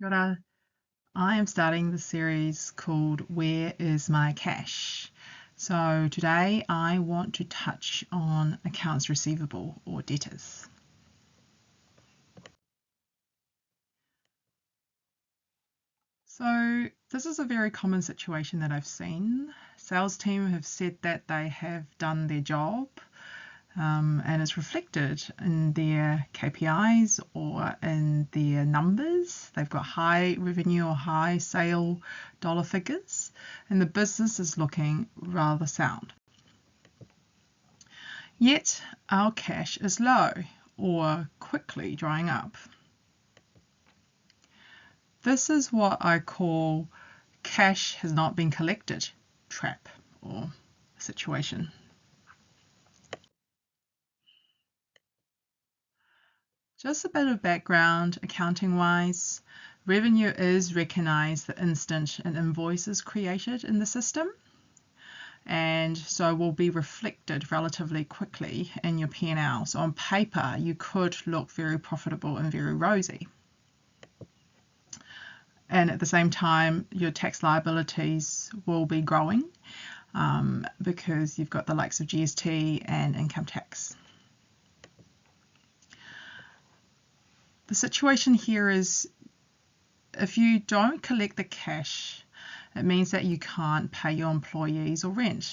Kia ora. I am starting the series called Where is My Cash? So today I want to touch on accounts receivable or debtors. So this is a very common situation that I've seen. Sales team have said that they have done their job, and it's reflected in their KPIs or in their numbers. They've got high revenue or high sale dollar figures, and the business is looking rather sound. Yet our cash is low or quickly drying up. This is what I call cash has not been collected trap or situation. Just a bit of background, accounting-wise, revenue is recognised the instant an invoice is created in the system, and so will be reflected relatively quickly in your P&L. So on paper, you could look very profitable and very rosy. And at the same time, your tax liabilities will be growing because you've got the likes of GST and income tax. The situation here is if you don't collect the cash, it means that you can't pay your employees or rent.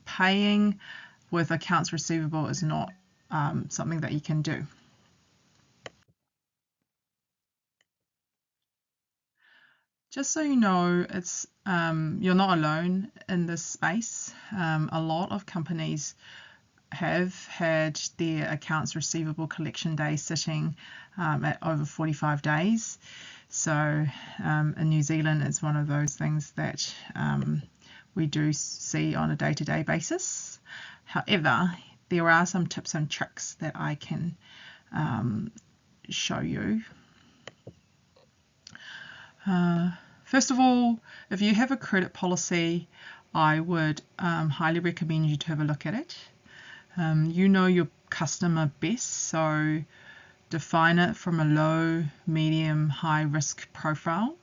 Paying with accounts receivable is not something that you can do. Just so you know, it's you're not alone in this space. A lot of companies have had their accounts receivable collection days sitting at over 45 days. So in New Zealand, it's one of those things that we do see on a day-to-day basis. However, there are some tips and tricks that I can show you. First of all, if you have a credit policy, I would highly recommend you to have a look at it. You know your customer best, so define it from a low, medium, high risk profile.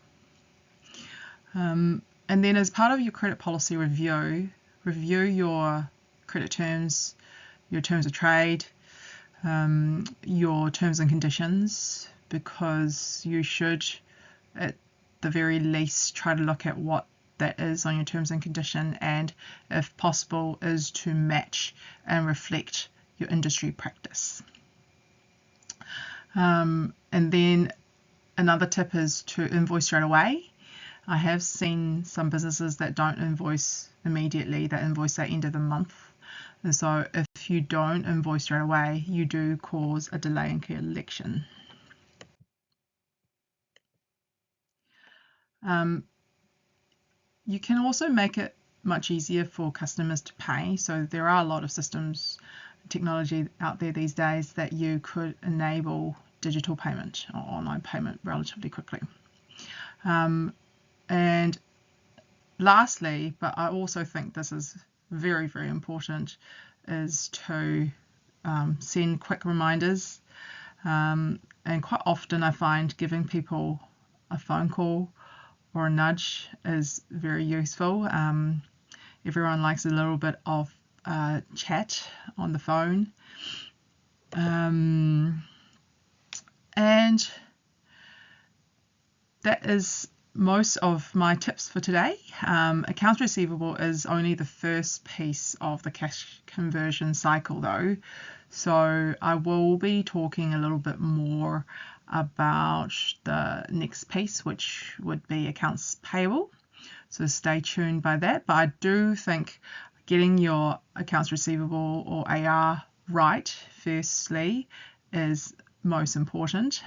And then as part of your credit policy review your credit terms, your terms of trade, your terms and conditions, because you should at the very least try to look at what that is on your terms and condition, and if possible is to match and reflect your industry practice. And then another tip is to invoice straight away. I have seen some businesses that don't invoice immediately, they invoice at the end of the month. And so if you don't invoice straight away, you do cause a delay in collection. You can also make it much easier for customers to pay. So there are a lot of systems, technology out there these days that you could enable digital payment or online payment relatively quickly. And lastly, but I also think this is very, very important, is to send quick reminders. And quite often I find giving people a phone call or a nudge is very useful. Everyone likes a little bit of chat on the phone. And that is most of my tips for today. Accounts receivable is only the first piece of the cash conversion cycle though. So I will be talking a little bit more about the next piece, which would be accounts payable. So stay tuned by that. But I do think getting your accounts receivable or AR right firstly is most important.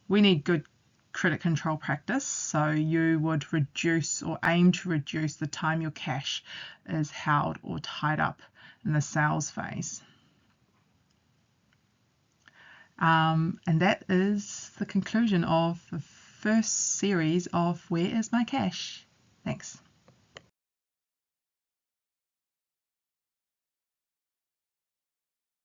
We need good credit control practice, so you would reduce or aim to reduce the time your cash is held or tied up in the sales phase. And that is the conclusion of the first series of Where is My Cash? Thanks.